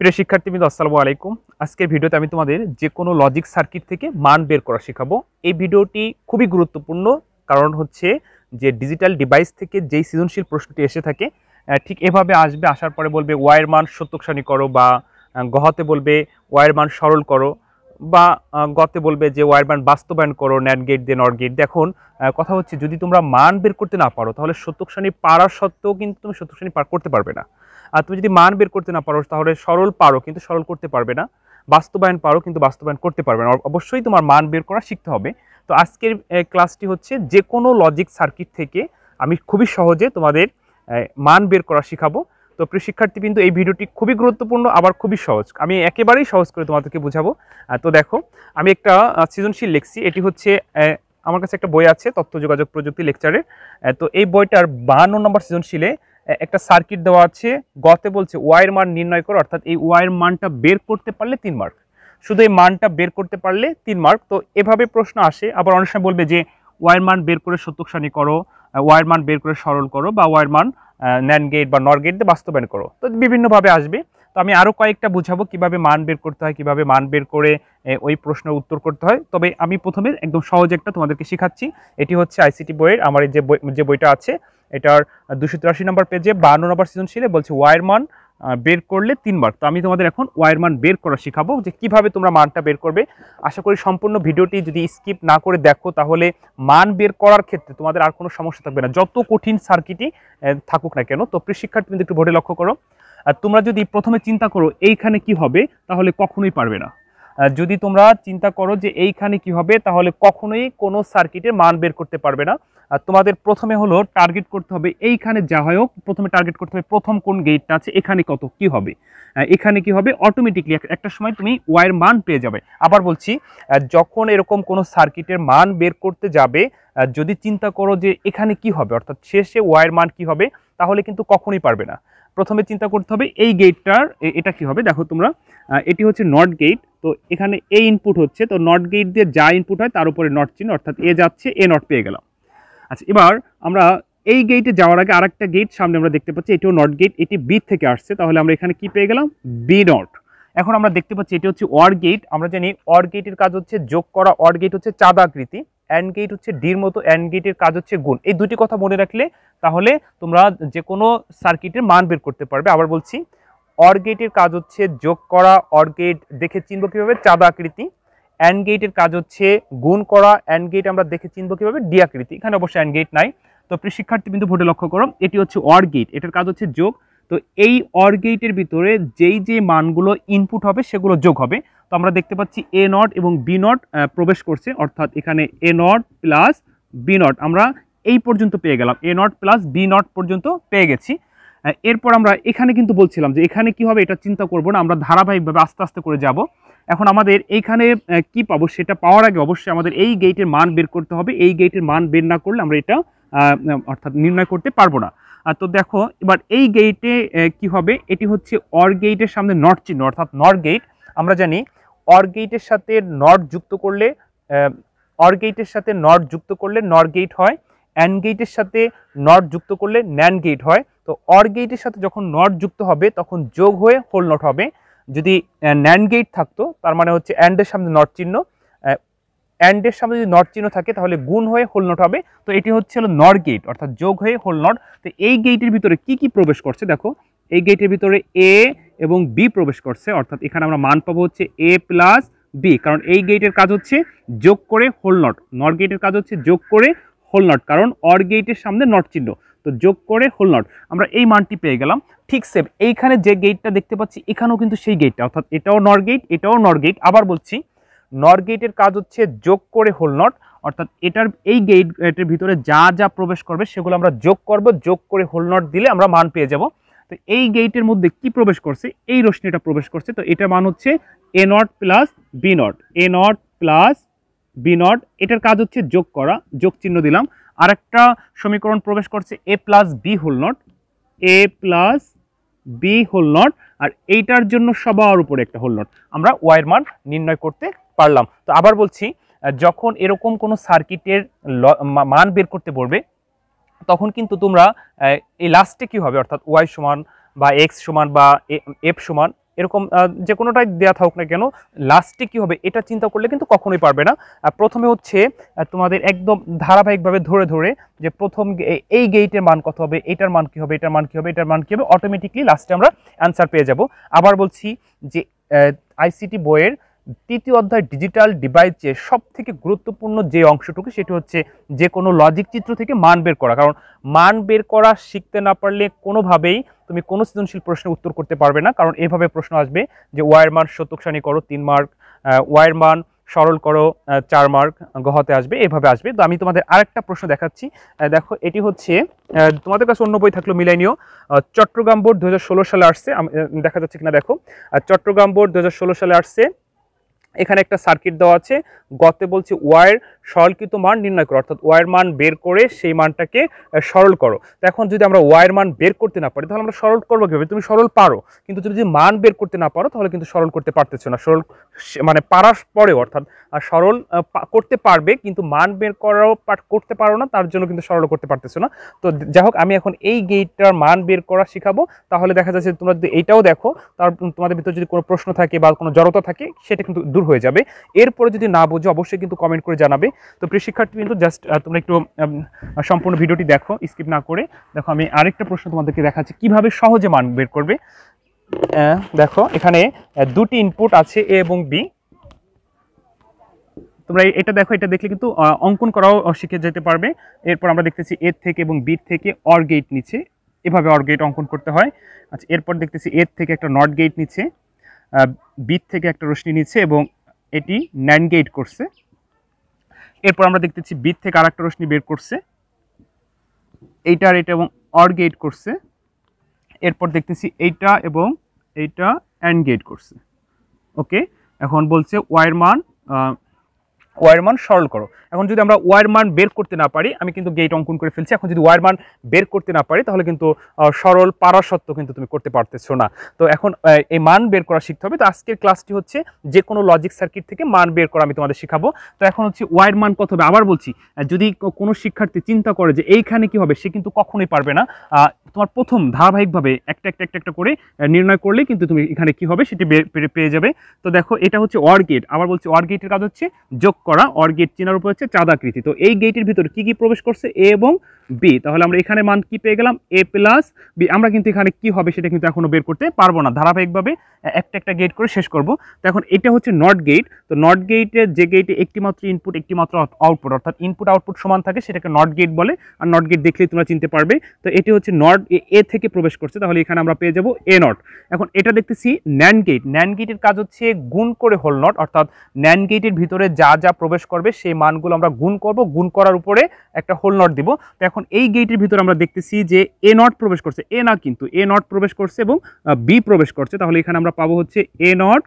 প্রিয় শিক্ষার্থীবৃন্দ আসসালামু আলাইকুম। আজকের ভিডিওতে আমি তোমাদের যে কোনো লজিক সার্কিট থেকে মান বের করা শেখাবো। এই ভিডিওটি খুবই গুরুত্বপূর্ণ, কারণ হচ্ছে যে ডিজিটাল ডিভাইস থেকে যেই সৃজনশীল প্রশ্নটি এসে থাকে ঠিক এভাবে আসবে। আসার পরে বলবে ওয়াইয়ের মান সত্যক সারণী করো, বা গহতে বলবে ওয়াইয়ের মান সরল করো, বা গতে বলবে যে ওয়াইয়ের মান বাস্তবায়ন করো, ন্যান্ড গেট দিয়ে নট গেট। দেখুন কথা হচ্ছে, যদি তোমরা মান বের করতে না পারো তাহলে সত্যক সারণী পারার সত্ত্বেও কিন্তু তুমি সত্যক সারণী পার করতে পারবে না। আর তুমি যদি মান বের করতে না পারো তাহলে সরল পারো কিন্তু সরল করতে পারবে না, বাস্তবায়ন পারো কিন্তু বাস্তবায়ন করতে পারবে না। অবশ্যই তোমার মান বের করা শিখতে হবে। তো আজকের ক্লাসটি হচ্ছে যে কোনো লজিক সার্কিট থেকে আমি খুবই সহজে তোমাদের মান বের করা শিখাবো। তো প্রিয় শিক্ষার্থী, কিন্তু এই ভিডিওটি খুবই গুরুত্বপূর্ণ, আবার খুবই সহজ। আমি একেবারেই সহজ করে তোমাদেরকে বুঝাবো। তো দেখো, আমি একটা সৃজনশীল লিখছি। এটি হচ্ছে আমার কাছে একটা বই আছে, তথ্য যোগাযোগ প্রযুক্তি লেকচারের। তো এই বইটার 52 নম্বর সৃজনশীলে একটা সার্কিট দেওয়া আছে। গতে বলছে ওয়াইয়ের মান নির্ণয় করো, অর্থাৎ এই ওয়াইয়ের মানটা বের করতে পারলে 3 মার্ক। শুধু এই মানটা বের করতে পারলে 3 মার্ক। তো এভাবে প্রশ্ন আসে। আবার অনেক সময় বলবে যে ওয়াইয়ের মান বের করে সত্যক সারণী করো, ওয়াইয়ের মান বের করে সরল করো, বা ওয়াইয়ের মান ন্যান্ড গেট বা নর গেট দিয়ে বাস্তবায়ন করো। তো বিভিন্নভাবে আসবে। তো আমি আরও কয়েকটা বুঝাবো কিভাবে মান বের করতে হয়, কিভাবে মান বের করে ওই প্রশ্নের উত্তর করতে হয়। তবে আমি প্রথমে একদম সহজ একটা তোমাদেরকে শেখাচ্ছি। এটি হচ্ছে আইসিটি বইয়ের আমার এই যে বইটা আছে, এটার 283 নম্বর পেজে 52 নম্বর সৃজনশীলে বলছে ওয়াইয়ের মান বের করলে 3 মার্ক। তো আমি তোমাদের এখন ওয়াইয়ের মান বের করা শেখাবো, যে কিভাবে তোমরা মানটা বের করবে। আশা করি সম্পূর্ণ ভিডিওটি যদি স্কিপ না করে দেখো তাহলে মান বের করার ক্ষেত্রে তোমাদের আর কোনো সমস্যা থাকবে না, যত কঠিন সার্কিটই থাকুক না কেন। তো প্রিয় শিক্ষার্থী, একটু বোর্ডে লক্ষ্য করো। আর তোমরা যদি প্রথমে চিন্তা করো এইখানে কি হবে, তাহলে কখনোই পারবে না। যদি তোমরা চিন্তা করো যে এইখানে কি হবে, তাহলে কখনোই কোনো সার্কিটের মান বের করতে পারবে না। আর তোমাদের প্রথমে হলো টার্গেট করতে হবে, এইখানে যা হয় হোক প্রথমে টার্গেট করতে হবে প্রথম কোন গেটটা আছে, এখানে কত কি হবে, এখানে কি হবে। অটোমেটিকলি একটা সময় তুমি ওয়াইয়ের মান পেয়ে যাবে। আবার বলছি, যখন এরকম কোনো সার্কিটের মান বের করতে যাবে, যদি চিন্তা করো যে এখানে কি হবে, অর্থাৎ শেষে ওয়াইয়ের মান কি হবে, তাহলে কিন্তু কখনোই পারবে না। প্রথমে চিন্তা করতে হবে এই গেটটার এটা কি হবে। দেখো তোমরা, এটি হচ্ছে নট গেট। তো এখানে এ ইনপুট হচ্ছে, তো নট গেট দিয়ে যা ইনপুট হয় তার উপরে নট চিহ্ন, অর্থাৎ এ যাচ্ছে, এ নট পেয়ে গেলাম। আচ্ছা, এবার আমরা এই গেটে যাওয়ার আগে আরেকটা গেট সামনে আমরা দেখতে পাচ্ছি, এটিও নট গেট, এটি বি থেকে আসছে, তাহলে আমরা এখানে কি পেয়ে গেলাম, বি নট। এখন আমরা দেখতে পাচ্ছি এটি হচ্ছে অর গেট। আমরা জানি অর গেটের কাজ হচ্ছে যোগ করা, অর গেট হচ্ছে চাঁদা আকৃতি, অ্যান্ড গেট হচ্ছে ডির মতো, অ্যান্ড গেটের কাজ হচ্ছে গুণ। এই দুটি কথা মনে রাখলে তাহলে তোমরা যে কোনো সার্কিটের মান বের করতে পারবে। আবার বলছি, অর গেটের কাজ হচ্ছে যোগ করা, অর গেট দেখে চিনব কিভাবে, চাঁদা আকৃতি। অ্যান্ড গেটের কাজ হচ্ছে গুণ করা, অ্যান্ড গেট আমরা দেখে চিনব কিভাবে, ডি আকৃতি। এখানে অবশ্যই অ্যান্ড গেট নাই। তো প্রিয় শিক্ষার্থী কিন্তু ভোটে লক্ষ্য করো, এটি হচ্ছে অর গেট, এটার কাজ হচ্ছে যোগ। তো এই অর গেটের ভিতরে যেই যে মানগুলো ইনপুট হবে সেগুলো যোগ হবে। তো আমরা দেখতে পাচ্ছি এ নট এবং বি নট প্রবেশ করছে, অর্থাৎ এখানে এ নট প্লাস বি নট আমরা এই পর্যন্ত পেয়ে গেলাম, এ নট প্লাস বি নট পর্যন্ত পেয়ে গেছি। এরপর আমরা এখানে কিন্তু বলছিলাম যে এখানে কি হবে এটা চিন্তা করব না, আমরা ধারাবাহিকভাবে আস্তে আস্তে করে যাব। এখন আমাদের এইখানে কি পাবো সেটা পাওয়ার আগে অবশ্যই আমাদের এই গেটের মান বের করতে হবে। এই গেটের মান বের না করলে আমরা এটা অর্থাৎ নির্ণয় করতে পারবো না। তো দেখো এবার এই গেটে কি হবে, এটি হচ্ছে অর গেটের সামনে নট চিহ্ন, অর্থাৎ নট গেট। আমরা জানি অর গেটের সাথে নট যুক্ত করলে অর গেটের সাথে নট যুক্ত করলে নর গেট হয়, অ্যান্ড গেটের সাথে নট যুক্ত করলে ন্যান্ড গেট হয়। তো অর গেটের সাথে যখন নট যুক্ত হবে তখন যোগ হয়ে হোল নট হবে। যদি ন্যান্ড গেট থাকতো তার মানে হচ্ছে অ্যান্ডের সামনে নট চিহ্ন, অ্যান্ডের সামনে যদি নট চিহ্ন থাকে তাহলে গুণ হয়ে হোল নট হবে। তো এটি হচ্ছে হলো নর গেট, অর্থাৎ যোগ হয়ে হোল নট। তো এই গেটের ভিতরে কি কি প্রবেশ করছে, দেখো এই গেটের ভিতরে এ এবং বি প্রবেশ করছে, অর্থাৎ এখানে আমরা মান পাবো হচ্ছে এ প্লাস বি, কারণ এই গেটের কাজ হচ্ছে যোগ করে হোল নট, নর গেটের কাজ হচ্ছে যোগ করে হোল নট, কারণ অর গেটের সামনে নট চিহ্ন। তো যোগ করে হোল নট আমরা এই মানটি পেয়ে গেলাম। ঠিক সেম এইখানে যে গেটটা দেখতে পাচ্ছি এখানেও কিন্তু সেই গেটটা, অর্থাৎ এটাও নর গেট, এটাও নর গেট। আবার বলছি, নর গেটের কাজ হচ্ছে যোগ করে হোল নট, অর্থাৎ এটার এই গেটের ভিতরে যা যা প্রবেশ করবে সেগুলো আমরা যোগ করব, যোগ করে হোল নট দিলে আমরা মান পেয়ে যাব। তো এই গেটের মধ্যে কি প্রবেশ করছে, এই রশ্মিটা প্রবেশ করছে, তো এটার মান হচ্ছে A not plus B not, A not plus B not. এটার কাজ হচ্ছে যোগ করা, যোগ চিহ্ন দিলাম। আর একটা সমীকরণ প্রবেশ করছে A plus B whole not, A plus B whole not, আর এইটার জন্য সবার উপরে একটা হোল নট। আমরা ওয়াইয়ের মান নির্ণয় করতে পারলাম। তো আবার বলছি, যখন এরকম কোনো সার্কিটের মান বের করতে বলবে তখন কিন্তু তোমরা এই লাস্টে কি হবে, অর্থাৎ ওয়াই সমান বা এক্স সমান বা এফ সমান, এরকম যে কোনোটাই দেওয়া থাকুক না কেন, লাস্টে কী হবে এটা চিন্তা করলে কিন্তু কখনোই পারবে না। প্রথমে হচ্ছে তোমাদের একদম ধারাবাহিকভাবে ধরে ধরে যে প্রথম এই গেইটের মান কত হবে, এটার মান কী হবে, এটার মান কী হবে, এটার মান কী হবে, অটোমেটিকলি লাস্টে আমরা অ্যান্সার পেয়ে যাব। আবার বলছি যে আইসিটি বইয়ের তৃতীয় অধ্যায় ডিজিটাল ডিভাইসের সব থেকে গুরুত্বপূর্ণ যে অংশটুকু সেটি হচ্ছে যে কোনো লজিক চিত্র থেকে মান বের করা। কারণ মান বের করা শিখতে না পারলে কোনোভাবেই তুমি কোনো সৃজনশীল প্রশ্নের উত্তর করতে পারবে না। কারণ এভাবে প্রশ্ন আসবে যে ওয়াইয়ের মান শতক সারণী করো 3 মার্ক, ওয়াইয়ের মান সরল করো 4 মার্ক, গহতে আসবে, এভাবে আসবে। তো আমি তোমাদের আরেকটা প্রশ্ন দেখাচ্ছি। দেখো এটি হচ্ছে তোমাদের কাছে অন্য বই থাকলেও মিলাই নিও। চট্টগ্রাম বোর্ড 2016 সালে আসছে, দেখা যাচ্ছে কিনা দেখো। চট্টগ্রাম বোর্ড 2016 সালে আসছে। এখানে একটা সার্কিট দেওয়া আছে, গতে বলছে ওয়াইয়ের সরলকৃত মান নির্ণয় করো, অর্থাৎ ওয়াইয়ের মান বের করে সেই মানটাকে সরল করো। তো এখন যদি আমরা ওয়াইয়ের মান বের করতে না পারি তাহলে আমরা সরল করবো কীভাবে? তুমি সরল পারো, কিন্তু তুমি যদি মান বের করতে না পারো তাহলে কিন্তু সরল করতে পারতেছো না। সরল মানে পারার পরেও, অর্থাৎ সরল করতে পারবে কিন্তু মান বের করাও করতে পারো না, তার জন্য কিন্তু সরল করতে পারতেছো না। তো যাই হোক, আমি এখন এই গেইটটার মান বের করা শিখাবো। তাহলে দেখা যাচ্ছে তোমরা যদি এইটাও দেখো, তার তোমাদের ভিতরে যদি কোনো প্রশ্ন থাকে বা কোনো জড়তা থাকে সেটা কিন্তু দূর হয়ে যাবে। এরপরে যদি না বোঝো অবশ্যই কিন্তু কমেন্ট করে জানাবে। তো প্রিয় শিক্ষার্থী কিন্তু জাস্ট তোমরা একটু সম্পূর্ণ ভিডিওটি দেখো, স্কিপ না করে। দেখো আমি আরেকটা প্রশ্ন তোমাদেরকে দেখাচ্ছি কিভাবে সহজে মান বের করবে। দেখো এখানে দুটি ইনপুট আছে, এ এবং বি। তোমরা এটা দেখো, এটা দেখলে কিন্তু অঙ্কন করাও শিখে যেতে পারবে। এরপর আমরা দেখতেছি এর থেকে এবং বির থেকে অর গেট নিচ্ছে, এভাবে অর গেট অঙ্কন করতে হয়। আচ্ছা, এরপর দেখতেছি এর থেকে একটা নট গেট নিচ্ছে, বির থেকে একটা রশ্মি নিচ্ছে এবং এটি ন্যান্ড গেট করছে। এরপর আমরা দেখতেছি বির থেকে আর একটা রশ্মি বের করছে, এইটা আর এটা এবং অর গেট করছে। এরপর দেখতেছি এইটা এবং এইটা অ্যান্ড গেট করছে। ওকে, এখন বলছে ওয়াইয়ের মান সরল করো। এখন যদি আমরা ওয়াইয়ের মান বের করতে না পারি, আমি কিন্তু গেট অঙ্কন করে ফেলছি। এখন যদি ওয়াইয়ের মান বের করতে না পারি তাহলে কিন্তু সরল পারা সত্ত্বেও কিন্তু তুমি করতে পারতেছো না। তো এখন এই মান বের করা শিখতে হবে। তো আজকের ক্লাসটি হচ্ছে যে কোনো লজিক সার্কিট থেকে মান বের করা আমি তোমাদের শেখাবো। তো এখন হচ্ছে ওয়াইয়ের মান কত হবে। আবার বলছি, যদি কোনো শিক্ষার্থী চিন্তা করে যে এইখানে কি হবে, সে কিন্তু কখনোই পারবে না। তোমার প্রথম ধারাবাহিকভাবে একটা করে নির্ণয় করলে কিন্তু তুমি এখানে কি হবে সেটি পেয়ে যাবে। তো দেখো এটা হচ্ছে অর গেট। আবার বলছি অর গেটের কাজ হচ্ছে যোগ করা, অর গেট চেনার উপর হচ্ছে চাঁদাকৃতি। তো এই গেটের ভিতরে কি কি প্রবেশ করছে, এ এবং বি। তাহলে আমরা এখানে মান কি পেয়ে গেলাম, এ প্লাস বি। আমরা কিন্তু এখানে কি হবে সেটা কিন্তু এখনো বের করতে পারবো না, ধারাবাহিকভাবে একটা গেট করে শেষ করব। তো এখন এটা হচ্ছে নট গেট। তো নট গেটে যে গেটে একটি মাত্র ইনপুট একটি মাত্র আউটপুট, অর্থাৎ ইনপুট আউটপুট সমান থাকে সেটাকে নট গেট বলে। আর নট গেট দেখলেই তোমরা চিনতে পারবে। তো এটি হচ্ছে নট এ থেকে প্রবেশ করছে, তাহলে এখানে আমরা পেয়ে যাব এ নট। এখন এটা দেখতেছি ন্যান্ড গেট। ন্যান্ড গেটের কাজ হচ্ছে গুণ করে হোল নট, অর্থাৎ ন্যান্ড গেটের ভিতরে যা যা প্রবেশ করবে সেই মানগুলো আমরা গুণ করব, গুণ করার উপরে একটা হোল নট দিব। তো এখন এই গেটের ভিতরে আমরা দেখতেছি যে এ নট প্রবেশ করছে, এ না কিন্তু এ নট প্রবেশ করছে এবং বি প্রবেশ করছে। তাহলে এখানে আমরা পাবো হচ্ছে এ নট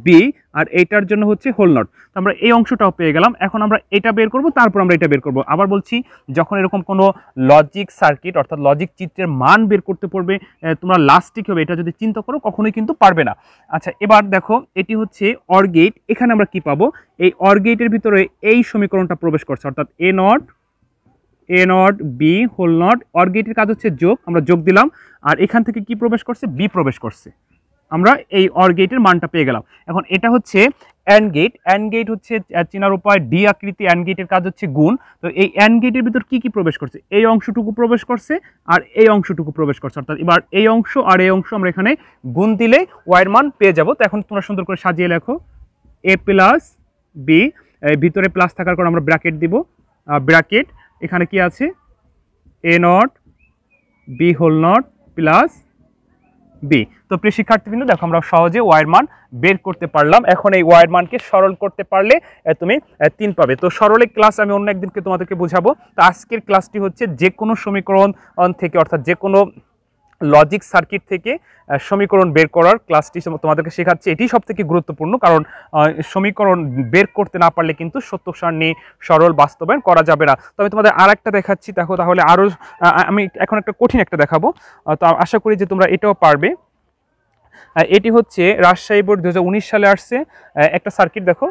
বি, আর এইটার জন্য হচ্ছে হোল নট। তো আমরা এই অংশটাও পেয়ে গেলাম। এখন আমরা এটা বের করব, তারপর আমরা এটা বের করব। আবার বলছি, যখন এরকম কোনো লজিক সার্কিট অর্থাৎ লজিক চিত্রের মান বের করতে পড়বে, তোমরা লাস্টে কি হবে এটা যদি চিন্তা করো কখনোই কিন্তু পারবে না। আচ্ছা, এবার দেখো এটি হচ্ছে অর গেট। এখানে আমরা কি পাবো, এই অর গেটের ভিতরে এই সমীকরণটা প্রবেশ করছে, অর্থাৎ A not B whole not. OR গেটের কাজ হচ্ছে যোগ, আমরা যোগ দিলাম। আর এখান থেকে কি প্রবেশ করছে, বি প্রবেশ করছে। আমরা এই অর গেটের মানটা পেয়ে গেলাম। এখন এটা হচ্ছে অ্যান্ড গেট। অ্যান্ড গেট হচ্ছে চেনার উপায় ডি আকৃতি। অ্যান্ড গেটের কাজ হচ্ছে গুণ। তো এই অ্যান্ড গেটের ভিতর কি কি প্রবেশ করছে, এই অংশটুকু প্রবেশ করছে আর এই অংশটুকু প্রবেশ করছে, অর্থাৎ এবার এই অংশ আর এই অংশ আমরা এখানে গুণ দিলে ওয়াইয়ের মান পেয়ে যাব। তো এখন তোমরা সুন্দর করে সাজিয়ে লেখো, এ প্লাস বি, ভিতরে প্লাস থাকার কারণে আমরা ব্র্যাকেট দিব, ব্র্যাকেট এখানে কি আছে, A not B whole not plus B. তো প্রিয় শিক্ষার্থীবৃন্দ দেখো আমরা সহজে ওয়াইয়ের মান বের করতে পারলাম। এখন এই ওয়াইয়ের মানকে সরল করতে পারলে তুমি 3 পাবে। তো সরলের ক্লাস আমি অন্য একদিনকে তোমাদেরকে বোঝাবো। তো আজকের ক্লাসটি হচ্ছে যে কোনো সমীকরণ থেকে, অর্থাৎ যে কোনো লজিক সার্কিট থেকে সমীকরণ বের করার ক্লাসটি তোমাদেরকে শেখাচ্ছি। এটি সবথেকে গুরুত্বপূর্ণ, কারণ সমীকরণ বের করতে না পারলে কিন্তু সত্যক সারণী সরল বাস্তবায়ন করা যাবে না। তো আমি তোমাদের আর একটা দেখাচ্ছি, দেখো তাহলে আমি এখন একটা কঠিন একটা দেখাবো। তো আশা করি যে তোমরা এটাও পারবে। এটি হচ্ছে রাজশাহী বোর্ড 2019 সালে আসছে একটা সার্কিট। দেখো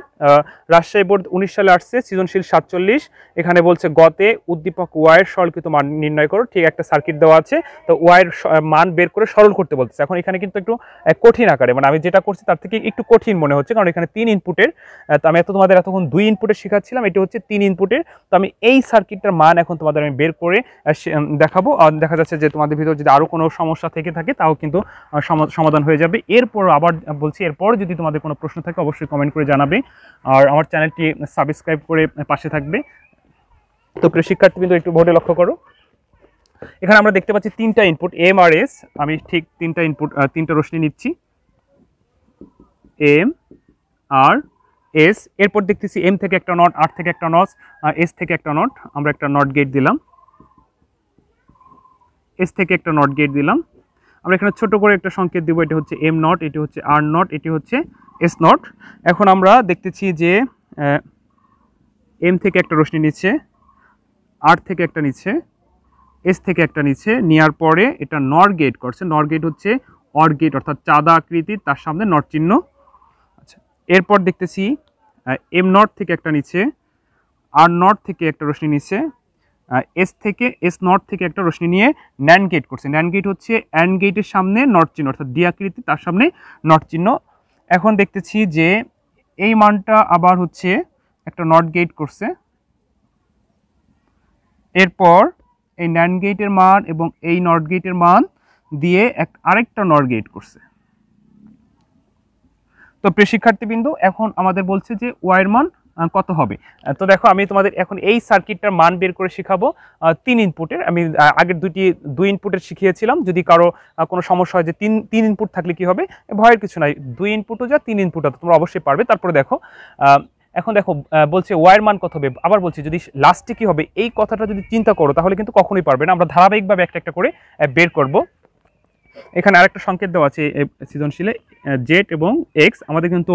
রাজশাহী বোর্ড 19 সালে আসছে, সৃজনশীল 47। এখানে বলছে গতে উদ্দীপক ওয়াইয়ের সরলকৃত মান নির্ণয় করো। ঠিক একটা সার্কিট দেওয়া আছে, তো ওয়াইয়ের মান বের করে সরল করতে বলতেছে। এখন এখানে কিন্তু একটু কঠিন আকারে, মানে আমি যেটা করছি তার থেকে একটু কঠিন মনে হচ্ছে, কারণ এখানে 3 ইনপুটের। তো আমি তোমাদের এতক্ষণ 2 ইনপুটের শেখাচ্ছিলাম, এটি হচ্ছে 3 ইনপুটের। তো আমি এই সার্কিটটার মান এখন তোমাদের আমি বের করে দেখাবো। আর দেখা যাচ্ছে যে তোমাদের ভিতর যদি আরও কোনো সমস্যা থেকে থাকে তাও কিন্তু সমাধান হয়ে যাবে। এরপর আবার বলছি, এরপর যদি তোমাদের কোনো প্রশ্ন থাকে অবশ্যই কমেন্ট করে জানাবে, আর আমার চ্যানেলটি সাবস্ক্রাইব করে পাশে থাকবে। তো প্রিয় শিক্ষার্থীবৃন্দ, একটু বোর্ডে লক্ষ্য করো। এখানে আমরা দেখতে পাচ্ছি 3টা ইনপুট এম আর এস। আমি ঠিক 3টা ইনপুট 3টা রশ্মি নিচ্ছি, এম আর এস। এরপর দেখতেছি এম থেকে একটা নট, আর থেকে একটা নট, এস থেকে একটা নট। আমরা একটা নট গেট দিলাম, এস থেকে একটা নট গেট দিলাম। আমরা এখানে ছোট করে একটা সংকেত দিব, এটা হচ্ছে এম নট, এটি হচ্ছে আর নট, এটি হচ্ছে এস নট। এখন আমরা দেখতেছি যে এম থেকে একটা রশ্মি নিচ্ছে, আর থেকে একটা নিচ্ছে, এস থেকে একটা নিচ্ছে, নেওয়ার পরে এটা নর গেট করছে। নর গেট হচ্ছে অর গেট, অর্থাৎ চাঁদা আকৃতির, তার সামনে নট চিহ্ন। আচ্ছা, এরপর দেখতেছি এম নট থেকে একটা নিচ্ছে, আর নট থেকে একটা রশ্মি নিচ্ছে, এস থেকে এস নট থেকে একটা রশ্মি নিয়ে ন্যান্ড গেট করছে। ন্যান্ড গেট হচ্ছে অ্যান্ড গেটের সামনে নট চিহ্ন, অর্থাৎ ডি আকৃতি, তার সামনে নট চিহ্ন। এখন দেখতেছি যে এই মানটা আবার হচ্ছে একটা নট গেট করছে। এরপর এই ন্যান্ড গেটের মান এবং এই নট গেটের মান দিয়ে আরেকটা নট গেট করছে। তো প্রিয় শিক্ষার্থীবৃন্দ, এখন আমাদের বলছে যে ওয়াইয়ের মান কত হবে। তো দেখো, আমি তোমাদের এখন এই সার্কিটটার মান বের করে শেখাবো 3 ইনপুটের। আমি আগের 2 ইনপুটের শিখিয়েছিলাম। যদি কারো কোনো সমস্যা হয় যে 3 ইনপুট থাকলে কি হবে, ভয়ের কিছু নাই, 2 ইনপুটও যা 3 ইনপুটও তোমরা অবশ্যই পারবে। তারপরে দেখো, এখন দেখো বলছে ওয়াইয়ের মান কত হবে। আবার বলছি, যদি লাস্টে কি হবে এই কথাটা যদি চিন্তা করো তাহলে কিন্তু কখনোই পারবে না। আমরা ধারাবাহিকভাবে একটা একটা করে বের করব। এখানে আরেকটা সংকেত দেওয়া আছে সৃজনশীলে, জেড এবং এক্স। আমাদের কিন্তু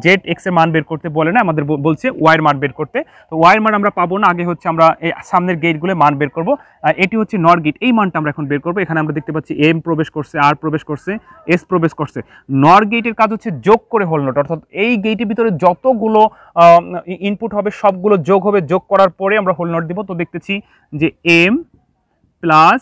জেড এক্স এর মান বের করতে বলে না, আমাদের বলছে ওয়াইয়ের মান বের করতে। তো ওয়াইয়ের মান আমরা পাবো না, আগে হচ্ছে আমরা এই সামনের গেটগুলো মান বের করব। এটি হচ্ছে নর গেট, এই মানটা আমরা এখন বের করব। এখানে আমরা দেখতে পাচ্ছি এম প্রবেশ করছে, আর প্রবেশ করছে, এস প্রবেশ করছে। নর গেটের কাজ হচ্ছে যোগ করে হোল নট, অর্থাৎ এই গেটের ভিতরে যতগুলো ইনপুট হবে সবগুলো যোগ হবে, যোগ করার পরে আমরা হোল নট দিব। তো দেখতেছি যে M plus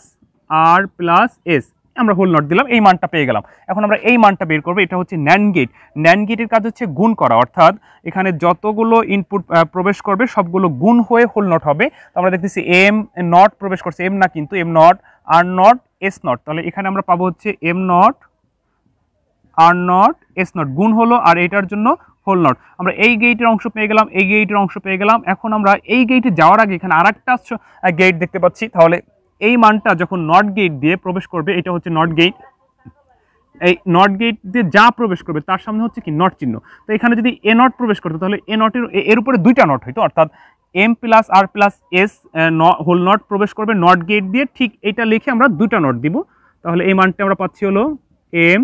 R plus S, আমরা হোল নট দিলাম, এই মানটা পেয়ে গেলাম। এখন আমরা এই মানটা বের করবো। এটা হচ্ছে ন্যান্ড গেট। ন্যান্ড গেটের কাজ হচ্ছে গুণ করা, অর্থাৎ এখানে যতগুলো ইনপুট প্রবেশ করবে সবগুলো গুণ হয়ে হোল নট হবে। তো আমরা দেখতেছি এম নট প্রবেশ করছে, এম না কিন্তু am not, R not, S not. তাহলে এখানে আমরা পাবো হচ্ছে M not, R not, S not গুণ হলো, আর এটার জন্য হোল নট। আমরা এই গেটের অংশ পেয়ে গেলাম, এই গেটের অংশ পেয়ে গেলাম। এখন আমরা এই গেটে যাওয়ার আগে এখানে আরেকটা গেট দেখতে পাচ্ছি। তাহলে এই মানটা যখন নট গেট দিয়ে প্রবেশ করবে, এটা হচ্ছে নট গেট, এই নট গেট দিয়ে যা প্রবেশ করবে তার সামনে হচ্ছে কি নট চিহ্ন। তো এখানে যদি এ নট প্রবেশ করতো তাহলে এ নটের এর উপরে 2টা নট হইতো, অর্থাৎ M plus R plus S whole naught প্রবেশ করবে নট গেট দিয়ে। ঠিক এটা লিখে আমরা 2টা নট দিব। তাহলে এই মানটা আমরা পাচ্ছি হলো M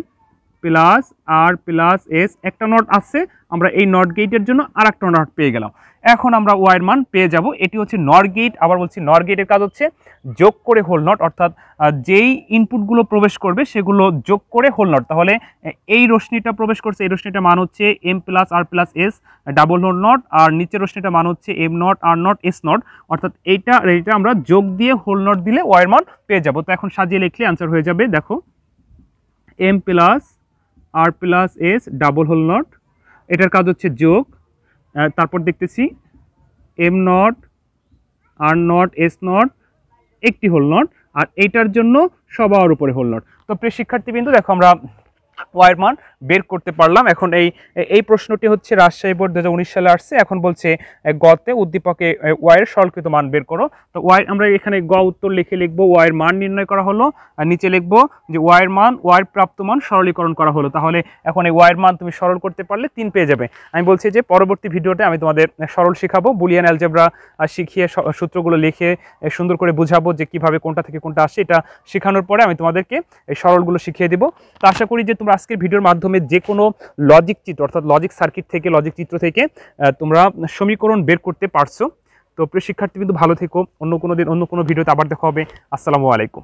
plus R plus S, একটা নট আছে, আমরা এই নট গেটের জন্য আর একটা নট পেয়ে গেলাম। এখন আমরা ওয়াইয়ের মান পেয়ে যাব। এটি হচ্ছে নর গেট। আবার বলছি, নর গেটের কাজ হচ্ছে যোগ করে হোল নট, অর্থাৎ যেই ইনপুটগুলো প্রবেশ করবে সেগুলো যোগ করে হোল নট। তাহলে এই রশ্মিটা প্রবেশ করছে, এই রশ্মিটার মান হচ্ছে M plus R plus S double whole not, আর নিচের রশ্মিটার মান হচ্ছে M not R not S not, অর্থাৎ এইটা আমরা যোগ দিয়ে হোল নট দিলে ওয়াইয়ের মান পেয়ে যাব। তো এখন সাজিয়ে লিখলে আনসার হয়ে যাবে। দেখো, M plus R plus S double whole naught, এটার কাজ হচ্ছে যোগ। তারপর দেখতেছি M not, R not, S naught, একটি হোল নট, আর এইটার জন্য সবার উপরে হোল নট। তো প্রিয় শিক্ষার্থীবৃন্দ, দেখো আমরা ওয়াইয়ের মান বের করতে পারলাম। এখন এই প্রশ্নটি হচ্ছে রাজশাহী বোর্ড 2019 সালে আসছে। এখন বলছে গতে উদ্দীপকে ওয়াইয়ের সরলকৃত মান বের করো। তো ওয়াই আমরা এখানে গ উত্তর লিখে লিখবো ওয়াইয়ের মান নির্ণয় করা হলো, আর নিচে লিখবো যে ওয়াইয়ের মান, ওয়াইয়ের প্রাপ্ত মান সরলীকরণ করা হলো। তাহলে এখন এই ওয়াইয়ের মান তুমি সরল করতে পারলে 3 পেয়ে যাবে। আমি বলছি যে পরবর্তী ভিডিওতে আমি তোমাদের সরল শেখাবো, বুলিয়ান অ্যালজেব্রা শিখিয়ে সূত্রগুলো লিখে সুন্দর করে বুঝাবো যে কিভাবে কোনটা থেকে কোনটা আসে। এটা শেখানোর পরে আমি তোমাদেরকে এই সরলগুলো শিখিয়ে দিব। তো আশা করি যে তোমরা আজকের ভিডিওর মাধ্যমে যে কোনো লজিক চিত্র, অর্থাৎ লজিক সার্কিট থেকে, লজিক চিত্র থেকে তোমরা সমীকরণ বের করতে পারছো। তো প্রিয় শিক্ষার্থী, কিন্তু ভালো থেকো। অন্য কোনো দিন অন্য কোনো ভিডিওতে আবার দেখা হবে। আসসালামু আলাইকুম।